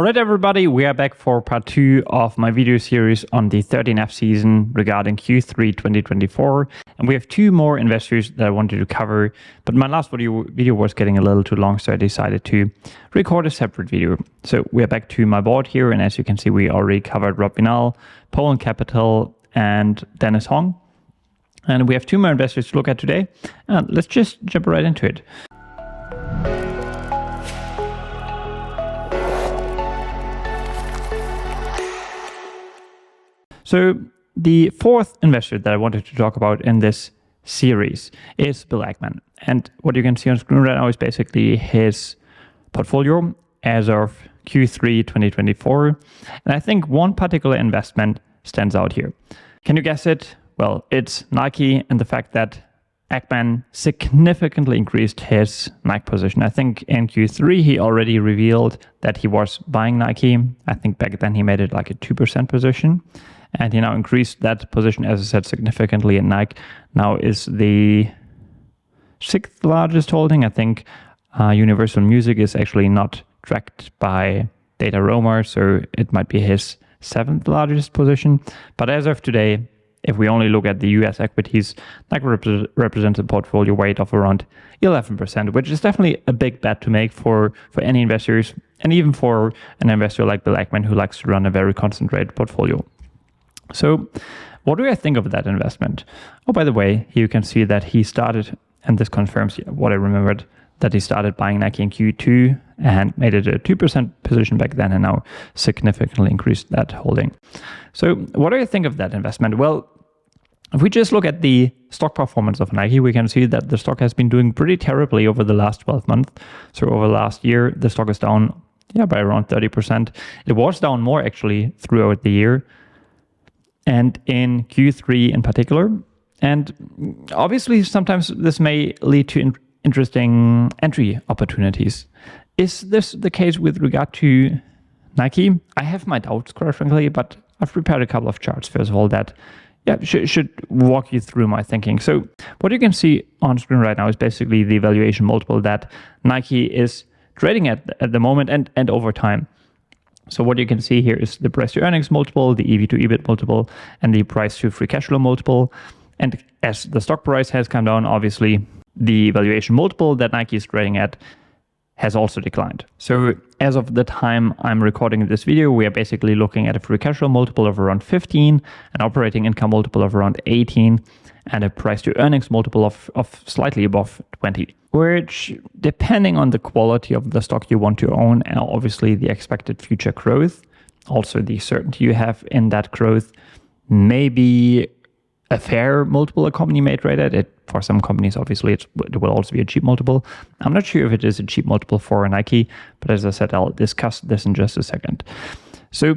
Alright everybody, we are back for part 2 of my video series on the 13F season regarding Q3 2024. And we have 2 more investors that I wanted to cover, but my last video was getting a little too long, so I decided to record a separate video. So we are back to my board here, and as you can see, we already covered Rob Vinal, Poland Capital, and Dennis Hong. And we have 2 more investors to look at today. Let's just jump right into it. So the 4th investor that I wanted to talk about in this series is Bill Ackman. And what you can see on screen right now is basically his portfolio as of Q3 2024. And I think one particular investment stands out here. Can you guess it? Well, it's Nike and the fact that Ackman significantly increased his Nike position. I think in Q3 he already revealed that he was buying Nike. I think back then he made it like a 2% position. And he now increased that position, as I said, significantly. And Nike now is the 6th largest holding. I think Universal Music is actually not tracked by Data Roma, so it might be his 7th largest position. But as of today, if we only look at the US equities, Nike represents a portfolio weight of around 11%, which is definitely a big bet to make for any investors, and even for an investor like Bill Ackman, who likes to run a very concentrated portfolio. So what do I think of that investment? Oh, by the way, here you can see that he started, and this confirms what I remembered, that he started buying Nike in Q2 and made it a 2% position back then, and now significantly increased that holding. So what do I think of that investment? Well, if we just look at the stock performance of Nike, we can see that the stock has been doing pretty terribly over the last 12 months. So over the last year, the stock is down by around 30%. It was down more actually throughout the year, and in Q3 in particular. And obviously, sometimes this may lead to interesting entry opportunities. Is this the case with regard to Nike? I have my doubts, quite frankly, but I've prepared a couple of charts, first of all, that should walk you through my thinking. So what you can see on screen right now is basically the valuation multiple that Nike is trading at the moment and over time. So what you can see here is the price to earnings multiple, the EV to EBIT multiple, and the price to free cash flow multiple. And as the stock price has come down, obviously the valuation multiple that Nike is trading at has also declined. So as of the time I'm recording this video, we are basically looking at a free cash flow multiple of around 15, an operating income multiple of around 18, and a price to earnings multiple of slightly above 20, which, depending on the quality of the stock you want to own, and obviously the expected future growth, also the certainty you have in that growth, may be a fair multiple a company may trade at. For some companies, obviously, it will also be a cheap multiple. I'm not sure if it is a cheap multiple for Nike, but as I said, I'll discuss this in just a second. So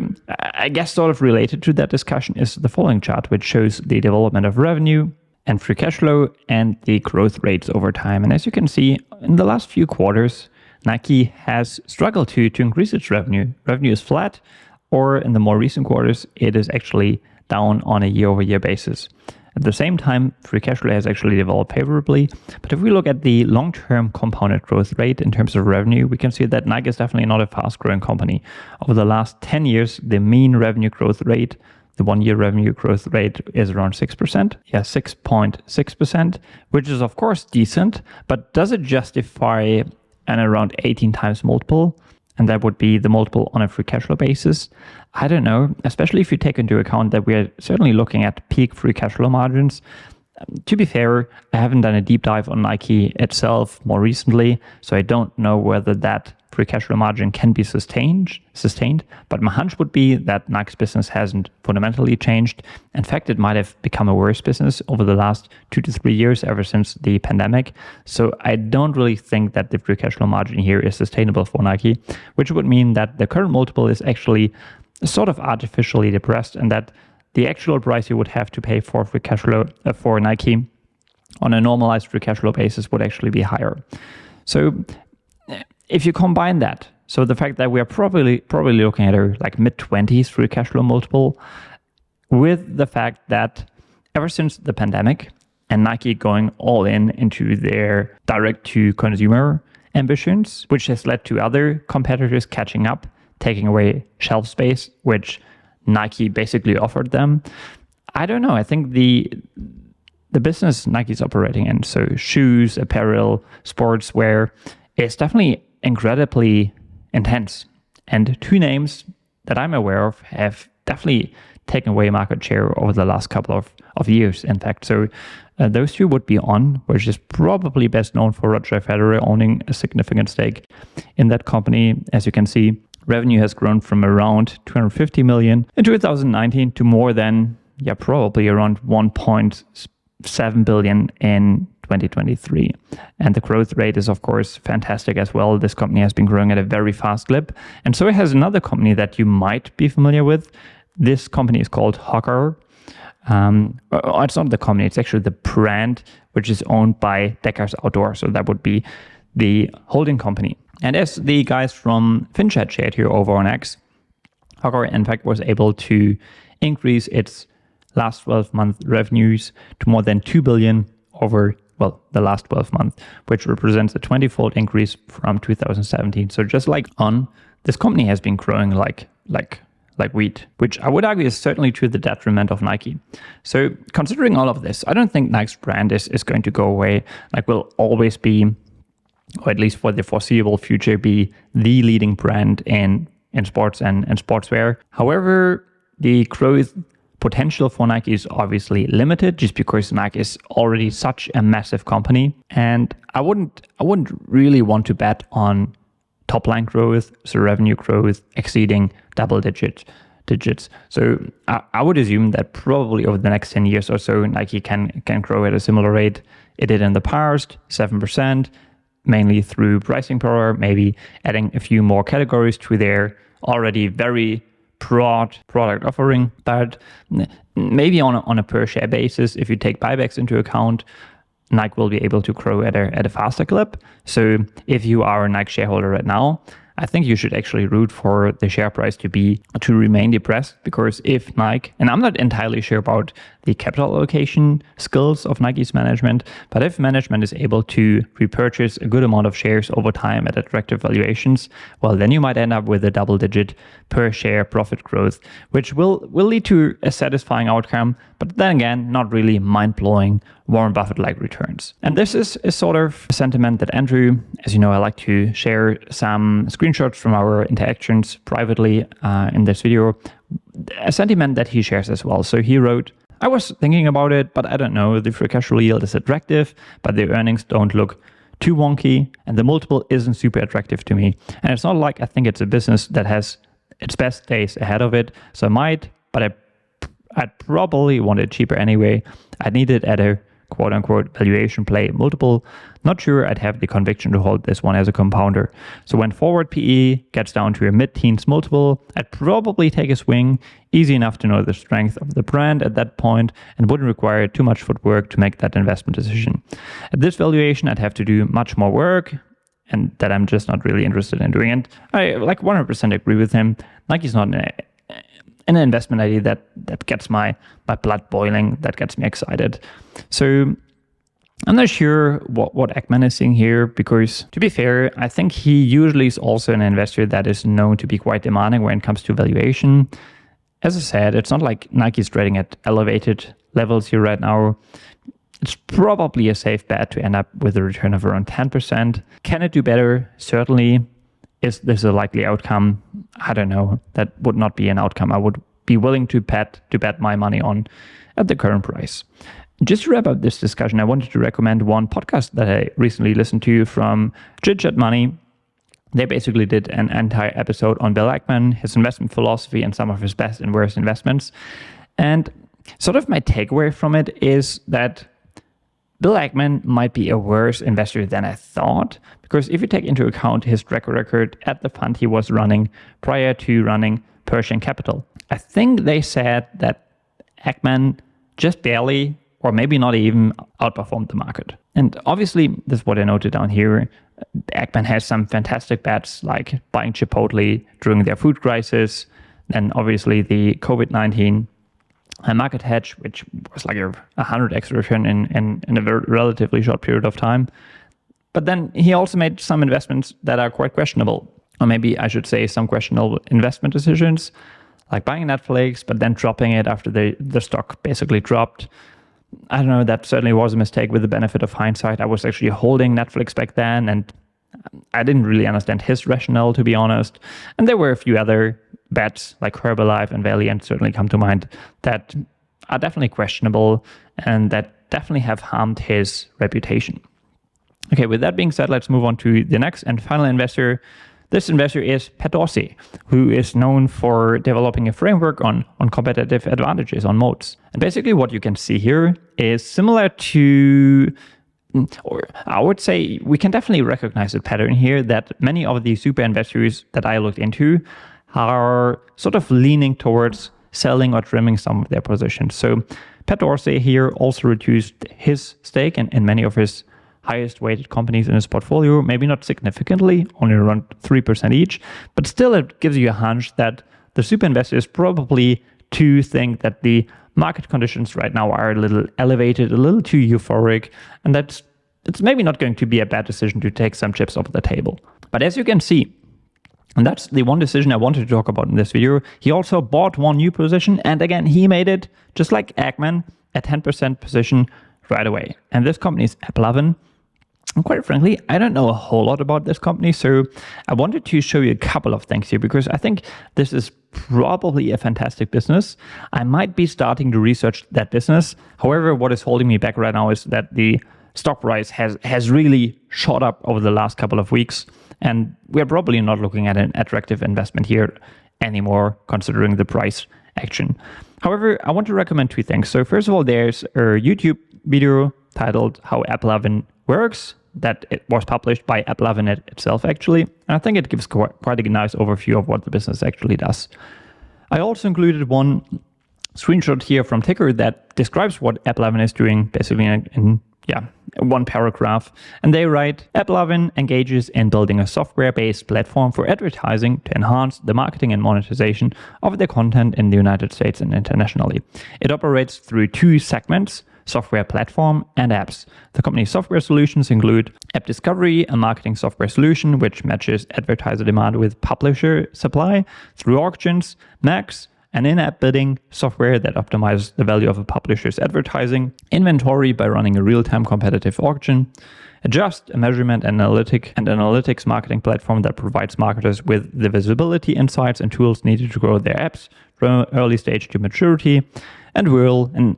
I guess sort of related to that discussion is the following chart, which shows the development of revenue and free cash flow and the growth rates over time. And as you can see, in the last few quarters, Nike has struggled to increase its revenue. Revenue is flat, or in the more recent quarters, it is actually down on a year-over-year basis. At the same time, free cash flow has actually developed favorably. But if we look at the long-term compounded growth rate in terms of revenue, we can see that Nike is definitely not a fast-growing company. Over the last 10 years, the mean revenue growth rate, the 1-year revenue growth rate, is around 6%. 6.6%, which is of course decent, but does it justify an around 18 times multiple? And that would be the multiple on a free cash flow basis. I don't know, especially if you take into account that we are certainly looking at peak free cash flow margins. To be fair, I haven't done a deep dive on Nike itself more recently, so I don't know whether that free cash flow margin can be sustained. But my hunch would be that Nike's business hasn't fundamentally changed. In fact, it might have become a worse business over the last 2 to 3 years, ever since the pandemic. So I don't really think that the free cash flow margin here is sustainable for Nike, which would mean that the current multiple is actually sort of artificially depressed, and that the actual price you would have to pay for free cash flow for Nike on a normalized free cash flow basis would actually be higher. So if you combine that, so the fact that we are probably looking at a like mid-20s free cash flow multiple, with the fact that ever since the pandemic and Nike going all in into their direct-to-consumer ambitions, which has led to other competitors catching up, taking away shelf space, which Nike basically offered them. I don't know. I think the business Nike's operating in, so shoes, apparel, sportswear, is definitely incredibly intense. And two names that I'm aware of have definitely taken away market share over the last couple of years, in fact. So those two would be On, which is probably best known for Roger Federer owning a significant stake in that company. As you can see, revenue has grown from around 250 million in 2019 to more than, probably around 1.7 billion in 2023. And the growth rate is, of course, fantastic as well. This company has been growing at a very fast clip. And so it has another company that you might be familiar with. This company is called Hawker. It's not the company, it's actually the brand, which is owned by Deckers Outdoor. So that would be the holding company. And as the guys from FinChat shared here over on X, Hawker, in fact, was able to increase its last 12-month revenues to more than 2 billion over, the last 12 months, which represents a 20-fold increase from 2017. So just like On, this company has been growing like wheat, which I would argue is certainly to the detriment of Nike. So considering all of this, I don't think Nike's brand is going to go away. Nike will always be, or at least for the foreseeable future, be the leading brand in sports and sportswear. However, the growth potential for Nike is obviously limited just because Nike is already such a massive company. And I wouldn't really want to bet on top line growth, so revenue growth exceeding double digits. So I would assume that probably over the next 10 years or so, Nike can grow at a similar rate it did in the past, 7%, mainly through pricing power, maybe adding a few more categories to their already very broad product offering. But maybe on a per share basis, if you take buybacks into account, Nike will be able to grow at a faster clip. So if you are a Nike shareholder right now, I think you should actually root for the share price to remain depressed, because if Nike, and I'm not entirely sure about the capital allocation skills of Nike's management, but if management is able to repurchase a good amount of shares over time at attractive valuations, well, then you might end up with a double-digit per share profit growth, which will lead to a satisfying outcome, but then again, not really mind-blowing Warren Buffett-like returns. And this is a sort of sentiment that Andrew, as you know, I like to share some screenshots from our interactions privately in this video, a sentiment that he shares as well. So he wrote, "I was thinking about it, but I don't know. The free cash flow yield is attractive, but the earnings don't look too wonky, and the multiple isn't super attractive to me. And it's not like I think it's a business that has its best days ahead of it. So I might, but I'd probably want it cheaper anyway. I'd need it at a quote-unquote valuation play multiple. Not sure I'd have the conviction to hold this one as a compounder. So when forward PE gets down to a mid-teens multiple, I'd probably take a swing, easy enough to know the strength of the brand at that point, and wouldn't require too much footwork to make that investment decision. At this valuation, I'd have to do much more work, and that I'm just not really interested in doing. And I 100% agree with him. Nike's not an investment idea that gets my blood boiling, that gets me excited. So I'm not sure what Ackman is seeing here, because to be fair, I think he usually is also an investor that is known to be quite demanding when it comes to valuation. As I said, it's not like Nike's trading at elevated levels here right now. It's probably a safe bet to end up with a return of around 10%. Can it do better? Certainly. Is this a likely outcome? I don't know. That would not be an outcome I would be willing to bet my money on at the current price. Just to wrap up this discussion, I wanted to recommend one podcast that I recently listened to from Chit Chat Money. They basically did an entire episode on Bill Ackman, his investment philosophy, and some of his best and worst investments. And sort of my takeaway from it is that Bill Ackman might be a worse investor than I thought, because if you take into account his track record at the fund he was running prior to running Pershing Capital, I think they said that Ackman just barely, or maybe not even, outperformed the market. And obviously, this is what I noted down here. Ackman has some fantastic bets, like buying Chipotle during their food crisis, then obviously the COVID-19 market hedge, which was like a 100x return in a very relatively short period of time. But then he also made some investments that are quite questionable. or maybe I should say some questionable investment decisions, like buying Netflix, but then dropping it after the stock basically dropped. I don't know, that certainly was a mistake with the benefit of hindsight. I was actually holding Netflix back then, and I didn't really understand his rationale, to be honest. And there were a few other bets like Herbalife and Valiant certainly come to mind that are definitely questionable and that definitely have harmed his reputation. Okay, with that being said, let's move on to the next and final investor. This investor is Pat Dorsey, who is known for developing a framework on competitive advantages, on moats. And basically what you can see here is similar to, or I would say we can definitely recognize a pattern here that many of the super investors that I looked into are sort of leaning towards selling or trimming some of their positions. So Pat Dorsey here also reduced his stake in many of his highest weighted companies in his portfolio, maybe not significantly, only around 3% each, but still it gives you a hunch that the super investors probably do think that the market conditions right now are a little elevated, a little too euphoric, and it's maybe not going to be a bad decision to take some chips off the table. But as you can see, and that's the one decision I wanted to talk about in this video, he also bought one new position, and again, he made it, just like Ackman, a 10% position right away. And this company is AppLovin. And quite frankly, I don't know a whole lot about this company, so I wanted to show you a couple of things here because I think this is probably a fantastic business. I might be starting to research that business. However, what is holding me back right now is that the stock price has really shot up over the last couple of weeks, and we're probably not looking at an attractive investment here anymore, considering the price action. However, I want to recommend two things. So first of all, there's a YouTube video titled How AppLovin Works that it was published by AppLovin itself, actually. And I think it gives quite a nice overview of what the business actually does. I also included one screenshot here from Ticker that describes what AppLovin is doing, basically in one paragraph. And they write, AppLovin engages in building a software-based platform for advertising to enhance the marketing and monetization of their content in the United States and internationally. It operates through two segments, software platform and apps. The company's software solutions include App Discovery, a marketing software solution which matches advertiser demand with publisher supply through auctions, Max, an in-app bidding software that optimizes the value of a publisher's advertising inventory by running a real-time competitive auction, Adjust, a measurement analytics marketing platform that provides marketers with the visibility, insights, and tools needed to grow their apps from early stage to maturity, and Whirl, and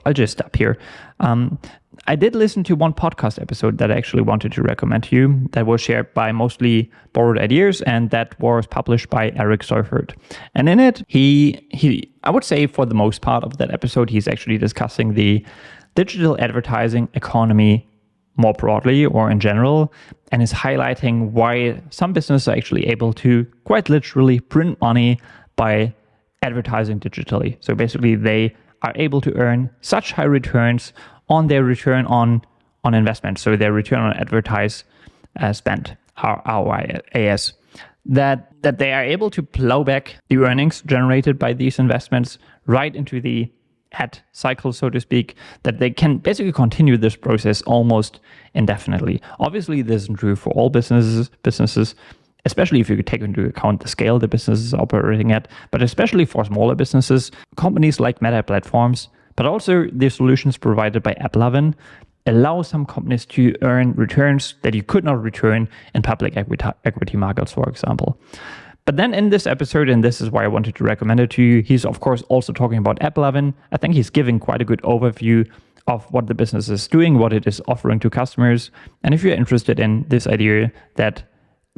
I'll just stop here. I did listen to one podcast episode that I actually wanted to recommend to you that was shared by Mostly Borrowed Ideas, and that was published by Eric Seufert. And in it, he I would say for the most part of that episode, he's actually discussing the digital advertising economy more broadly or in general, and is highlighting why some businesses are actually able to quite literally print money by advertising digitally. So basically they are able to earn such high returns on their return on investment, so their return on advertised spend, ROAS, that they are able to plow back the earnings generated by these investments right into the ad cycle, so to speak, that they can basically continue this process almost indefinitely. Obviously, this isn't true for all businesses, especially if you take into account the scale the business is operating at, but especially for smaller businesses, companies like Meta Platforms, but also the solutions provided by AppLovin allow some companies to earn returns that you could not return in public equity markets, for example. But then in this episode, and this is why I wanted to recommend it to you, he's of course also talking about AppLovin. I think he's giving quite a good overview of what the business is doing, what it is offering to customers. And if you're interested in this idea that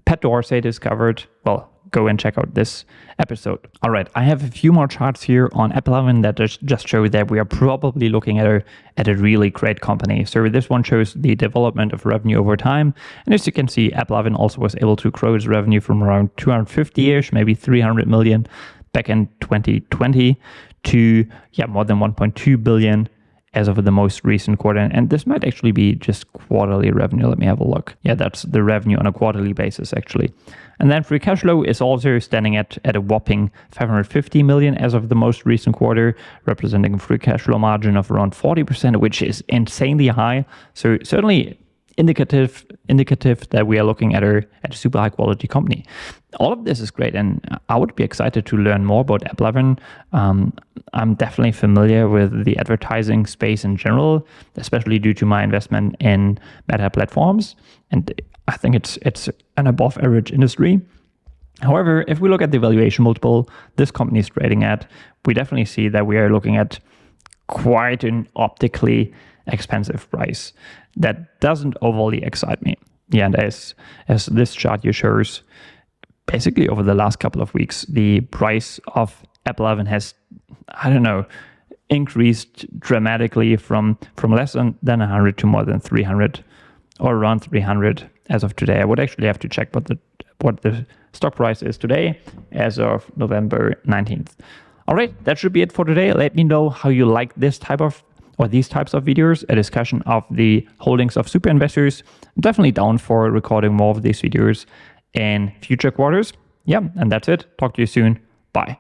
Pat Dorsey discovered, well, go and check out this episode. All right, I have a few more charts here on AppLovin that just show that we are probably looking at a really great company. So this one shows the development of revenue over time. And as you can see, AppLovin also was able to grow its revenue from around 250-ish, maybe 300 million back in 2020 to more than 1.2 billion as of the most recent quarter. And this might actually be just quarterly revenue. Let me have a look. Yeah, that's the revenue on a quarterly basis, actually. And then free cash flow is also standing at a whopping 550 million as of the most recent quarter, representing a free cash flow margin of around 40%, which is insanely high. So certainly indicative that we are looking at a super high quality company. All of this is great, and I would be excited to learn more about AppLovin. I'm definitely familiar with the advertising space in general, especially due to my investment in Meta platforms, and I think it's an above average industry. However, if we look at the valuation multiple this company is trading at, we definitely see that we are looking at quite an optically expensive price that doesn't overly excite me. Yeah, and as this chart here shows, basically over the last couple of weeks, the price of AppLovin has, I don't know, increased dramatically from less than 100 to more than 300 or around 300 as of today. I would actually have to check what the stock price is today as of November 19th. All right, that should be it for today. Let me know how you like these types of videos, a discussion of the holdings of Superinvestors. I'm definitely down for recording more of these videos in future quarters. Yeah, and that's it. Talk to you soon. Bye.